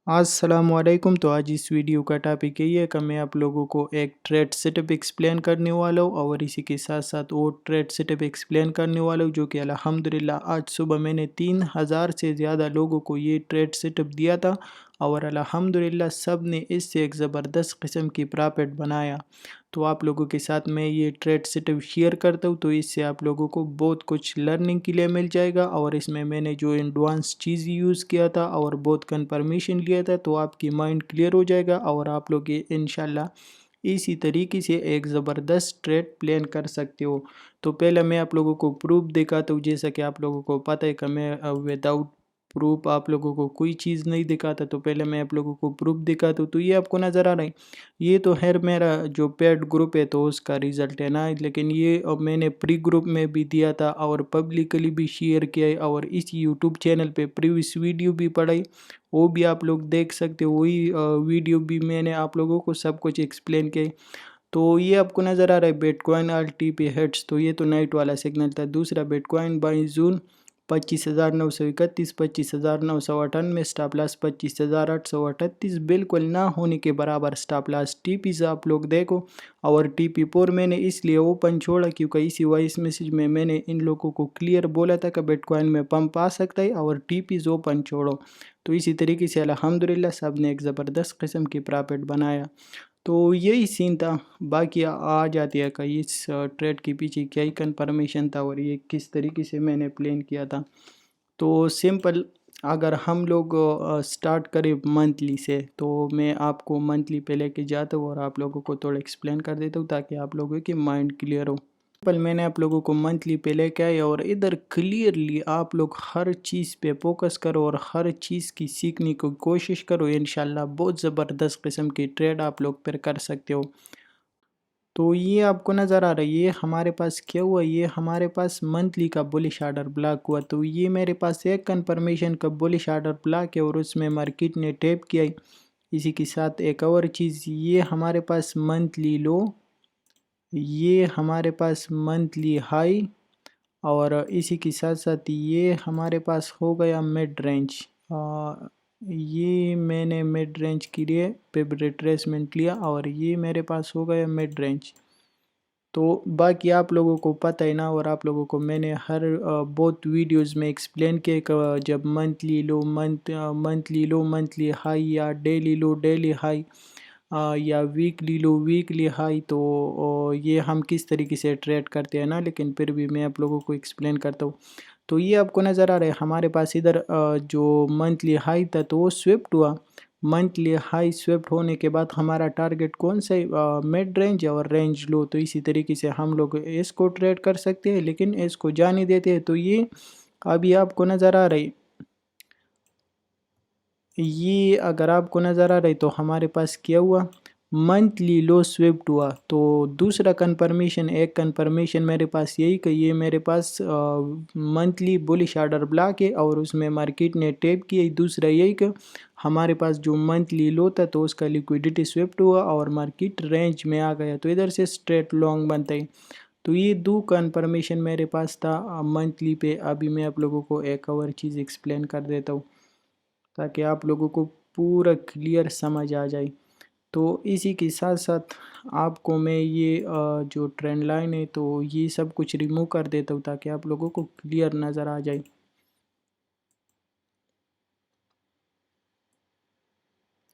अस्सलाम वालेकुम। तो आज इस वीडियो का टॉपिक यही है कि मैं आप लोगों को एक ट्रेड सेटअप एक्सप्लेन करने वाला हूँ और इसी के साथ साथ वो ट्रेड सेटअप एक्सप्लेन करने वाला हूँ जो कि अल्हम्दुलिल्लाह आज सुबह मैंने 3000 से ज़्यादा लोगों को ये ट्रेड सेटअप दिया था और अल्हम्दुलिल्लाह सब ने इससे एक ज़बरदस्त किस्म की प्रॉफिट बनाया। तो आप लोगों के साथ मैं ये ट्रेड सेटअप शेयर करता हूँ तो इससे आप लोगों को बहुत कुछ लर्निंग के लिए मिल जाएगा और इसमें मैंने जो एडवांस चीज़ यूज़ किया था और बहुत कंफर्मेशन लिया था तो आपकी माइंड क्लियर हो जाएगा और आप लोग ये इंशाल्लाह इसी तरीके से एक ज़बरदस्त ट्रेड प्लान कर सकते हो। तो पहले मैं आप लोगों को प्रूफ दिखाता हूँ। जैसा कि आप लोगों को पता है कि मैं विदाउट प्रूफ आप लोगों को कोई चीज़ नहीं दिखाता, तो पहले मैं आप लोगों को प्रूफ दिखाता हूँ। तो ये आपको नज़र आ रहा है, ये तो खैर मेरा जो पेड ग्रुप है तो उसका रिज़ल्ट है ना, लेकिन ये अब मैंने प्री ग्रुप में भी दिया था और पब्लिकली भी शेयर किया है और इस यूट्यूब चैनल पे प्रीवियस वीडियो भी पढ़ाई, वो भी आप लोग देख सकते हो। वही वीडियो भी मैंने आप लोगों को सब कुछ एक्सप्लेन किया है। तो ये आपको नज़र आ रहा है bitcoin R T P heads, तो ये तो नाइट वाला सिग्नल था। दूसरा bitcoin by June 25,931, 25,998, stop loss 25,838, बिल्कुल ना होने के बराबर स्टॉप लॉस। टीपी से आप लोग देखो और टीपी फोर मैंने इसलिए ओपन छोड़ा क्योंकि इसी वॉइस मैसेज में मैंने इन लोगों को क्लियर बोला था कि बिटकॉइन में पंप आ सकता है और टीपी ओपन छोड़ो। तो इसी तरीके से अल्हम्दुलिल्लाह सब ने एक ज़बरदस्त किस्म की प्रॉफिट बनाया। तो यही सीन था। बाकी आ जाती है कि इस ट्रेड के पीछे क्या ही कन्फर्मेशन था और ये किस तरीके से मैंने प्लान किया था। तो सिंपल, अगर हम लोग स्टार्ट करें मंथली से तो मैं आपको मंथली पे लेके जाता हूँ और आप लोगों को थोड़ा एक्सप्लेन कर देता हूँ ताकि आप लोगों की माइंड क्लियर हो। सिंपल मैंने आप लोगों को मंथली पे लेके आया और इधर क्लियरली आप लोग हर चीज़ पे फोकस करो और हर चीज़ की सीखने की कोशिश करो। इंशाल्लाह बहुत ज़बरदस्त किस्म की ट्रेड आप लोग फिर कर सकते हो। तो ये आपको नज़र आ रहा है, ये हमारे पास क्या हुआ, ये हमारे पास मंथली का बुलिश आर्डर ब्लॉक हुआ। तो ये मेरे पास एक कंफर्मेशन का बुलिश आर्डर ब्लॉक है और उसमें मार्केट ने टैप किया है। इसी के साथ एक और चीज़, ये हमारे पास मंथली लो, ये हमारे पास मंथली हाई और इसी के साथ साथ ये हमारे पास हो गया मिड रेंज। ये मैंने मिड रेंज के लिए पे रिट्रेसमेंट लिया और ये मेरे पास हो गया मिड रेंज। तो बाकी आप लोगों को पता है ना, और आप लोगों को मैंने हर बहुत वीडियोस में एक्सप्लेन किया कि जब मंथली लो मंथली हाई या डेली लो डेली हाई या वीकली लो वीकली हाई, तो ये हम किस तरीके से ट्रेड करते हैं ना, लेकिन फिर भी मैं आप लोगों को एक्सप्लेन करता हूँ। तो ये आपको नज़र आ रहा है हमारे पास इधर जो मंथली हाई था तो वो स्विफ्ट हुआ। मंथली हाई स्विफ्ट होने के बाद हमारा टारगेट कौन सा है, मिड रेंज और रेंज लो। तो इसी तरीके से हम लोग इसको ट्रेड कर सकते हैं, लेकिन इसको जाने देते हैं। तो ये अभी आपको नज़र आ रही, ये अगर आपको नज़र आ रही तो हमारे पास क्या हुआ, मंथली लो स्विफ्ट हुआ। तो दूसरा कंफर्मेशन, एक कंफर्मेशन मेरे पास यही कि ये मेरे पास मंथली बुलिश आर्डर ब्लॉक है और उसमें मार्केट ने टैप किया। दूसरा यही कि हमारे पास जो मंथली लो था तो उसका लिक्विडिटी स्विफ्ट हुआ और मार्केट रेंज में आ गया, तो इधर से स्ट्रेट लॉन्ग बनता है। तो ये दो कंफर्मेशन मेरे पास था मंथली पे। अभी मैं आप लोगों को एक और चीज़ एक्सप्लेन कर देता हूँ ताकि आप लोगों को पूरा क्लियर समझ आ जाए। तो इसी के साथ साथ आपको मैं ये जो ट्रेंड लाइन है तो ये सब कुछ रिमूव कर देता हूँ ताकि आप लोगों को क्लियर नज़र आ जाए।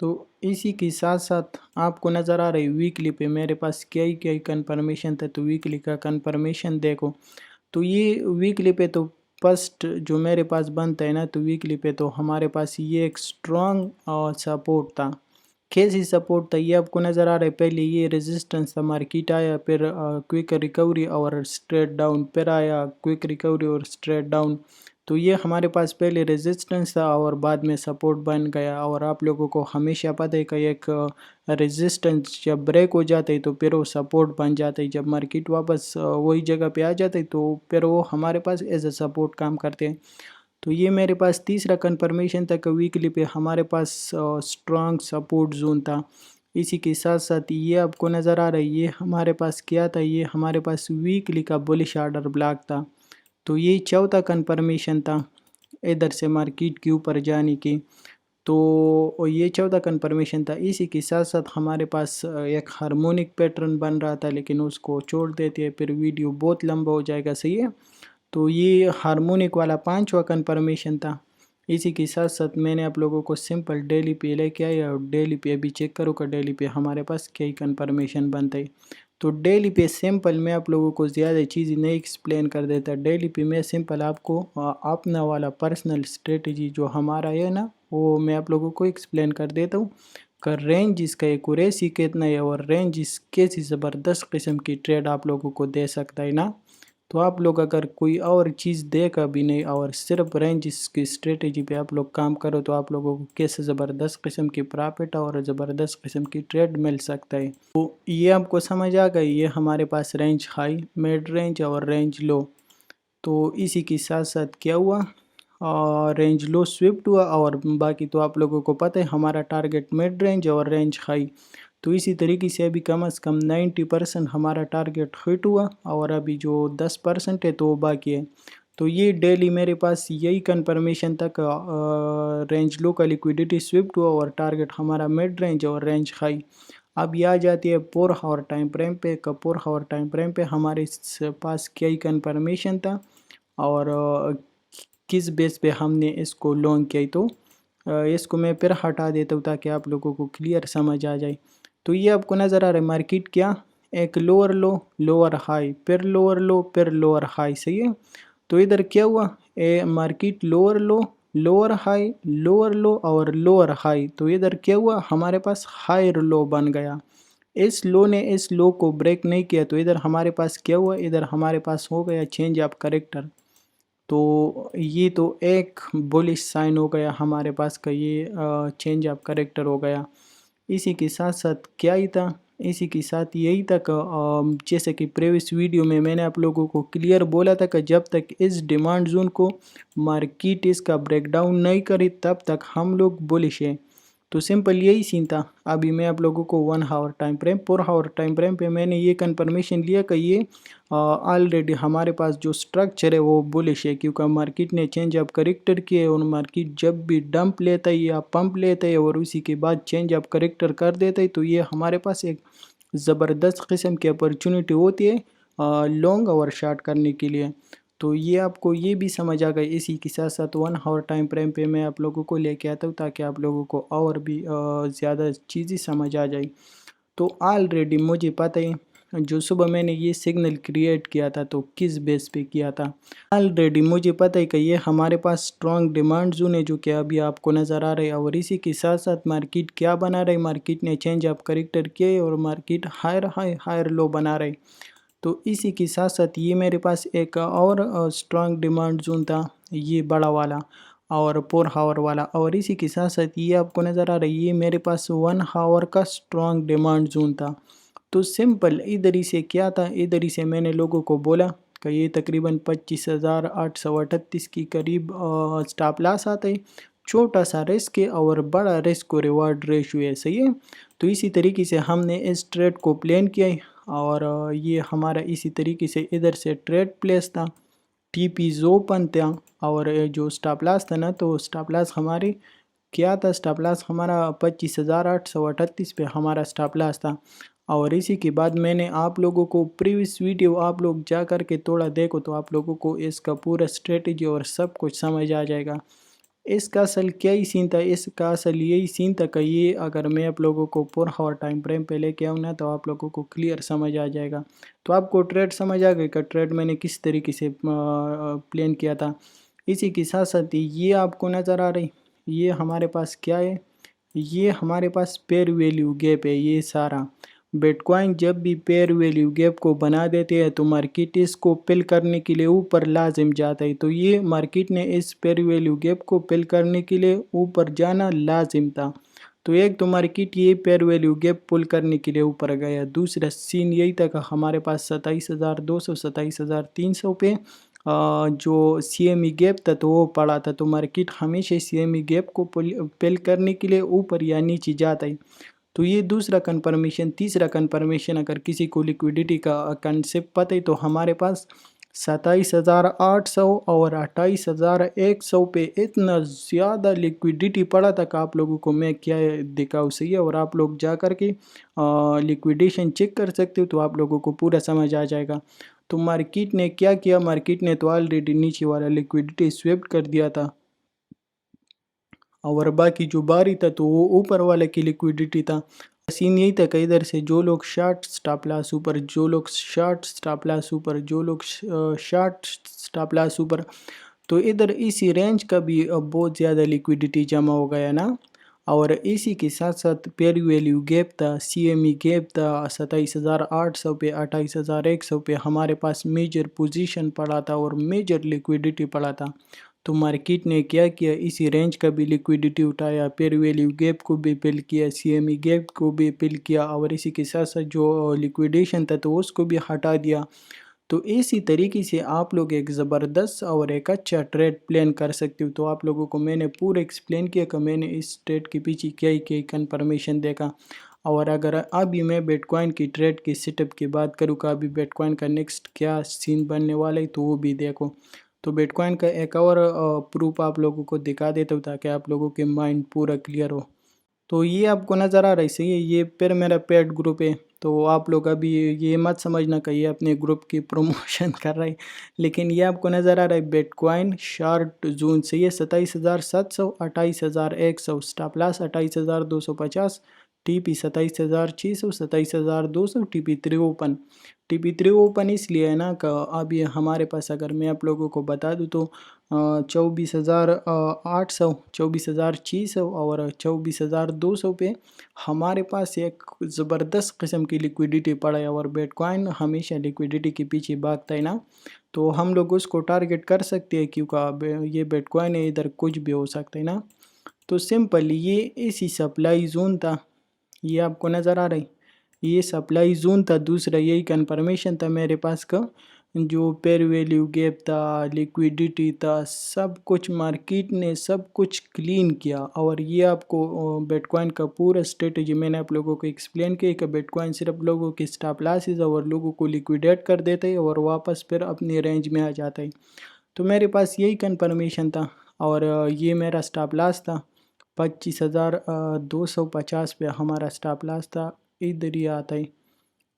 तो इसी के साथ साथ आपको नज़र आ रही वीकली पे मेरे पास क्या ही कंफर्मेशन था। तो वीकली का कंफर्मेशन देखो, तो ये वीकली पे तो फर्स्ट जो मेरे पास बनता है ना, तो वीकली पे तो हमारे पास ये एक स्ट्रॉन्ग सपोर्ट था। कैसी सपोर्ट था ये आपको नज़र आ रहा है, पहले ये रेजिस्टेंस था, मार्केट आया, फिर क्विक रिकवरी और स्ट्रेट डाउन, फिर आया क्विक रिकवरी और स्ट्रेट डाउन। तो ये हमारे पास पहले रेजिस्टेंस था और बाद में सपोर्ट बन गया। और आप लोगों को हमेशा पता है कि एक रेजिस्टेंस जब ब्रेक हो जाता है तो फिर वो सपोर्ट बन जाता है। जब मार्केट वापस वही जगह पे आ जाता है तो फिर वो हमारे पास एज अ सपोर्ट काम करते हैं। तो ये मेरे पास तीसरा कंफर्मेशन था कि वीकली पे हमारे पास स्ट्रॉन्ग सपोर्ट जोन था। इसी के साथ साथ ये आपको नज़र आ रहा है, ये हमारे पास क्या था, ये हमारे पास वीकली का बुलिश आर्डर ब्लॉक था। तो ये चौथा कंफर्मेशन था इधर से मार्केट के ऊपर जाने की। तो ये चौथा कंफर्मेशन था। इसी के साथ साथ हमारे पास एक हार्मोनिक पैटर्न बन रहा था, लेकिन उसको छोड़ देते हैं, फिर वीडियो बहुत लंबा हो जाएगा, सही है। तो ये हार्मोनिक वाला पांचवा कंफर्मेशन था। इसी के साथ साथ मैंने आप लोगों को सिंपल डेली पे लेके आया, और डेली पे अभी चेक करो का डेली पे हमारे पास क्या ही कंफर्मेशन बनता है। तो डेली पे सिंपल मैं आप लोगों को ज़्यादा चीज़ें नहीं एक्सप्लेन कर देता। डेली पे मैं सिंपल आपको अपना वाला पर्सनल स्ट्रेटजी जो हमारा है ना, वो मैं आप लोगों को एक्सप्लेन कर देता हूँ। कर रेंज इसका एक्यूरेसी कितना है, और रेंज इस कैसी ज़बरदस्त किस्म की ट्रेड आप लोगों को दे सकता है ना। तो आप लोग अगर कोई और चीज़ देगा भी नहीं और सिर्फ रेंज की स्ट्रेटजी पे आप लोग काम करो, तो आप लोगों को कैसे ज़बरदस्त किस्म की प्रॉफिट और ज़बरदस्त किस्म की ट्रेड मिल सकता है। तो ये आपको समझ आ गई, ये हमारे पास रेंज हाई, मिड रेंज और रेंज लो। तो इसी के साथ साथ क्या हुआ, और रेंज लो स्विफ्ट हुआ, और बाकी तो आप लोगों को पता है हमारा टारगेट मिड रेंज और रेंज हाई। तो इसी तरीके से अभी कम से कम 90% हमारा टारगेट हिट हुआ, और अभी जो 10% है तो वो बाकी है। तो ये डेली मेरे पास यही कंफर्मेशन तक रेंज लो का लिक्विडिटी स्विफ्ट हुआ, और टारगेट हमारा मिड रेंज और रेंज हाई। अब ये आ जाती है 4 आवर टाइम फ्रेम पे। 4 आवर टाइम फ्रेम पे हमारे पास क्या ही कंफर्मेशन था, और किस बेस पे हमने इसको लॉन्ग किया। तो इसको मैं फिर हटा देता हूँ ताकि आप लोगों को क्लियर समझ आ जाए। तो ये आपको नज़र आ रहा है मार्केट क्या, एक लोअर लो, लोअर हाई, फिर लोअर लो, फिर लोअर हाई, सही है। तो इधर क्या हुआ, मार्केट लोअर लो, लोअर हाई, लोअर लो और लोअर हाई। तो इधर क्या हुआ, हमारे पास हायर लो बन गया। इस लो ने इस लो को ब्रेक नहीं किया, तो इधर हमारे पास क्या हुआ, इधर हमारे पास हो गया चेंज ऑफ करेक्टर। तो ये तो एक बुलिश साइन हो गया हमारे पास का, ये चेंज ऑफ करेक्टर हो गया। इसी के साथ साथ क्या ही था, इसी के साथ यही तक जैसे कि प्रीवियस वीडियो में मैंने आप लोगों को क्लियर बोला था कि जब तक इस डिमांड जोन को मार्केट इसका ब्रेकडाउन नहीं करी तब तक हम लोग बुलिश हैं। तो सिंपल यही सीन था। अभी मैं आप लोगों को 1 hour time frame, 4 hour time frame पे मैंने ये कंफर्मेशन लिया कि ये ऑलरेडी हमारे पास जो स्ट्रक्चर है वो बुलिश है, क्योंकि मार्केट ने चेंज ऑफ करेक्टर किए, और मार्केट जब भी डंप लेता है या पंप लेता है और उसी के बाद चेंज ऑफ करेक्टर कर देता है, तो ये हमारे पास एक ज़बरदस्त किस्म की अपॉर्चुनिटी होती है लॉन्ग और शॉर्ट करने के लिए। तो ये आपको ये भी समझ आ गई। इसी के साथ साथ 1 आवर टाइम फ्रेम पे मैं आप लोगों को लेके आता हूँ ताकि आप लोगों को और भी ज़्यादा चीज़ें समझ आ जाए। तो ऑलरेडी मुझे पता है जो सुबह मैंने ये सिग्नल क्रिएट किया था तो किस बेस पे किया था। ऑलरेडी मुझे पता है कि ये हमारे पास स्ट्रॉन्ग डिमांड जोन है जो कि अभी आपको नज़र आ रहा है, और इसी के साथ साथ मार्केट क्या बना रही, मार्केट ने चेंज ऑफ करेक्टर किए और market higher high higher low बना रही। तो इसी के साथ साथ ये मेरे पास एक और स्ट्रॉन्ग डिमांड जोन था, ये बड़ा वाला और 4 आवर वाला, और इसी के साथ साथ ये आपको नज़र आ रहा है ये मेरे पास 1 आवर का स्ट्रॉन्ग डिमांड जोन था। तो सिंपल इधर ही से क्या था, इधर ही से मैंने लोगों को बोला कि ये तकरीबन 25,838 की करीब स्टॉप लॉस आता है। छोटा सा रिस्क है और बड़ा रिस्क और रिवार्ड रेशियो है, सही है। तो इसी तरीके से हमने इस ट्रेड को प्लान किया है, और ये हमारा इसी तरीके से इधर से ट्रेड प्लेस था, टीपीज ओपन था, और जो स्टॉप लॉस था ना, तो स्टॉप लॉस हमारी क्या था, स्टॉप लॉस हमारा 25,838 पे हमारा स्टॉप लॉस था। और इसी के बाद मैंने आप लोगों को प्रीवियस वीडियो आप लोग जा कर के थोड़ा देखो तो आप लोगों को इसका पूरा स्ट्रेटजी और सब कुछ समझ आ जाएगा। इसका असल क्या ही सीन था, इसका असल यही सीन था कि ये अगर मैं आप लोगों को 4 आवर टाइम फ्रेम पे लेके आऊँ ना तो आप लोगों को क्लियर समझ आ जाएगा। तो आपको ट्रेड समझ आ गई कि ट्रेड मैंने किस तरीके से प्लान किया था। इसी के साथ साथ ये आपको नज़र आ रही, ये हमारे पास क्या है, ये हमारे पास पेयर वैल्यू गैप है। ये सारा बिटकॉइन जब भी पेयर वैल्यू गैप को बना देते हैं तो मार्केट इसको फिल करने के लिए ऊपर लाजिम जाता है। तो ये मार्केट ने इस पेयर वैल्यू गैप को फिल करने के लिए ऊपर जाना लाजिम था। तो एक तो मार्केट ये पेयर वैल्यू गैप पुल करने के लिए ऊपर गया। दूसरा सीन यही था कि हमारे पास 27,200 27,300 पे जो CME गैप था तो वो पड़ा था। तो मार्केट हमेशा CME गैप को फिल करने के लिए ऊपर या नीचे जाता है। तो ये दूसरा कंफर्मेशन। तीसरा कंफर्मेशन, अगर किसी को लिक्विडिटी का कंसेप्ट पता है तो हमारे पास 27,800 اور 28,100 पे इतना ज़्यादा लिक्विडिटी पड़ा था कि आप लोगों को मैं क्या दिखाऊँ, सही है। और आप लोग जा कर के लिक्विडेशन चेक कर सकते हो, तो आप लोगों को पूरा समझ आ जाएगा। तो मार्केट ने क्या किया, मार्केट ने तो ऑलरेडी नीचे वाला लिक्विडिटी स्वेप्ट कर दिया था, और बाकी जो बारी था तो वो ऊपर वाले की लिक्विडिटी था। सीन यही था कि इधर से जो लोग शॉर्ट स्टॉप लॉस ऊपर, जो लोग शॉर्ट स्टॉप लॉस ऊपर, जो लोग शॉर्ट स्टॉप लॉस ऊपर, तो इधर इसी रेंज का भी बहुत ज़्यादा लिक्विडिटी जमा हो गया ना। और इसी के साथ साथ पेयर वैल्यू गैप था, CME गैप था 27,800 पे, 28,100 पे हमारे पास मेजर पोजीशन पड़ा था और मेजर लिक्विडिटी पड़ा था। तो मार्केट ने क्या किया, इसी रेंज का भी लिक्विडिटी उठाया, पेयर वैल्यू गैप को भी फिल किया, CME गैप को भी फिल किया, और इसी के साथ साथ जो लिक्विडेशन था तो उसको भी हटा दिया। तो इसी तरीके से आप लोग एक ज़बरदस्त और एक अच्छा ट्रेड प्लान कर सकते हो। तो आप लोगों को मैंने पूरा एक्सप्लेन किया कि मैंने इस ट्रेड के पीछे क्या क्या कन्फर्मेशन देखा। और अगर अभी मैं बिटकॉइन की ट्रेड की सेटअप की बात करूँ कि अभी बिटकॉइन का नेक्स्ट क्या सीन बनने वाला है, तो वो भी देखो। तो बिटकॉइन का एक और प्रूफ आप लोगों को दिखा देता हूँ ताकि आप लोगों के माइंड पूरा क्लियर हो। तो ये आपको नज़र आ रहा है, सही है। ये फिर मेरा पेड ग्रुप है, तो आप लोग अभी ये मत समझना कि ये अपने ग्रुप की प्रमोशन कर रहा है, लेकिन ये आपको नज़र आ रहा है बिटकॉइन शार्ट जोन, सही है। 27,700, 28,100 stop loss, 28,250 TP, 27,600, 27,200 TP3 open इसलिए है ना कि अभी हमारे पास, अगर मैं आप लोगों को बता दूँ तो 24,800, 24,600 और 24,200 पे हमारे पास एक ज़बरदस्त किस्म की लिक्विडिटी पड़ा है। और बिटकॉइन हमेशा लिक्विडिटी के पीछे भागता है ना, तो हम लोग उसको टारगेट कर सकते हैं, क्योंकि ये बिटकॉइन है, इधर कुछ भी हो सकता है ना। तो सिंपल ये इसी सप्लाई जोन था, ये आपको नज़र आ रहा है, ये सप्लाई जोन था। दूसरा यही कन्फर्मेशन था मेरे पास का, जो पेयर वैल्यू गैप था, लिक्विडिटी था, सब कुछ मार्केट ने सब कुछ क्लीन किया। और ये आपको बिटकॉइन का पूरा स्ट्रेटजी मैंने आप लोगों को एक्सप्लेन किया कि बिटकॉइन सिर्फ लोगों के स्टॉप लॉसेस और लोगों को लिक्विडेट कर देते हैं और वापस फिर अपनी रेंज में आ जाता है। तो मेरे पास यही कन्फर्मेशन था, और ये मेरा स्टॉप लॉस था 25,250 पे हमारा स्टॉप लॉस था, इधर ही आता है।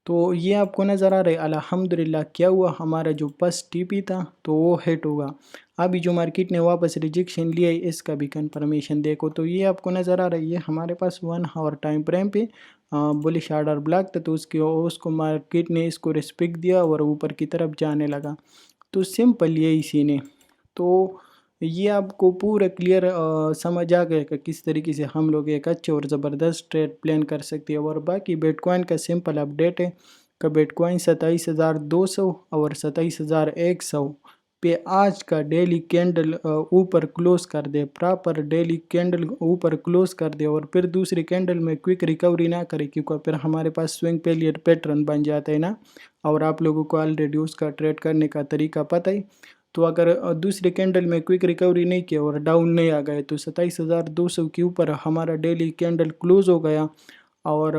तो ये आपको नज़र आ रहा है। अल्हम्दुलिल्लाह क्या हुआ, हमारा जो फर्स्ट TP था तो वो हिट होगा। अभी जो मार्केट ने वापस रिजेक्शन लिया है, इसका भी कंफर्मेशन देखो। तो ये आपको नज़र आ रहा है, ये हमारे पास 1 आवर टाइम फ्रेम पे बुलिश ऑर्डर ब्लॉक था, तो उसको मार्केट ने इसको रिस्पेक्ट दिया और ऊपर की तरफ जाने लगा। तो सिंपल यही सीन है। तो ये आपको पूरा क्लियर समझ आ गया कि किस तरीके से हम लोग एक अच्छे और ज़बरदस्त ट्रेड प्लान कर सकते हैं। और बाकी बिटकॉइन का सिंपल अपडेट है कि बिटकॉइन 27,200 और 27,100 पे आज का डेली कैंडल ऊपर क्लोज कर दे, प्रॉपर डेली कैंडल ऊपर क्लोज कर दे, और फिर दूसरी कैंडल में क्विक रिकवरी ना करे, क्योंकि फिर हमारे पास स्विंग फेलियर पैटर्न बन जाता है ना। और आप लोगों को ऑलरेडी उसका ट्रेड करने का तरीका पता है। तो अगर दूसरे कैंडल में क्विक रिकवरी नहीं किया और डाउन नहीं आ गए, तो 27,200 के ऊपर हमारा डेली कैंडल क्लोज हो गया, और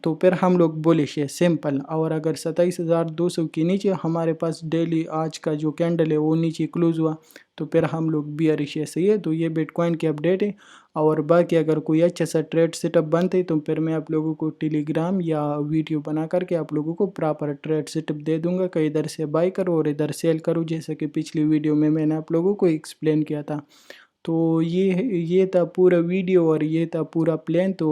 तो फिर हम लोग बुलिश है, सिंपल। और अगर 27,200 के नीचे हमारे पास डेली आज का जो कैंडल है वो नीचे क्लोज हुआ, तो फिर हम लोग बियरिश है, सही है। तो ये बिटकॉइन की अपडेट है। और बाकी अगर कोई अच्छा सा ट्रेड सेटअप बनते तो फिर मैं आप लोगों को टेलीग्राम या वीडियो बना करके आप लोगों को प्रॉपर ट्रेड सेटअप दे दूंगा कि इधर से बाई करो और इधर सेल करो, जैसे कि पिछली वीडियो में मैंने आप लोगों को एक्सप्लेन किया था। तो ये था पूरा वीडियो और ये था पूरा प्लान। तो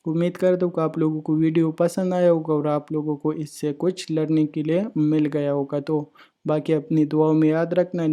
उम्मीद करता हूँ कि आप लोगों को वीडियो पसंद आया होगा और आप लोगों को इससे कुछ लर्निंग के लिए मिल गया होगा। तो बाकी अपनी दुआओं में याद रखना।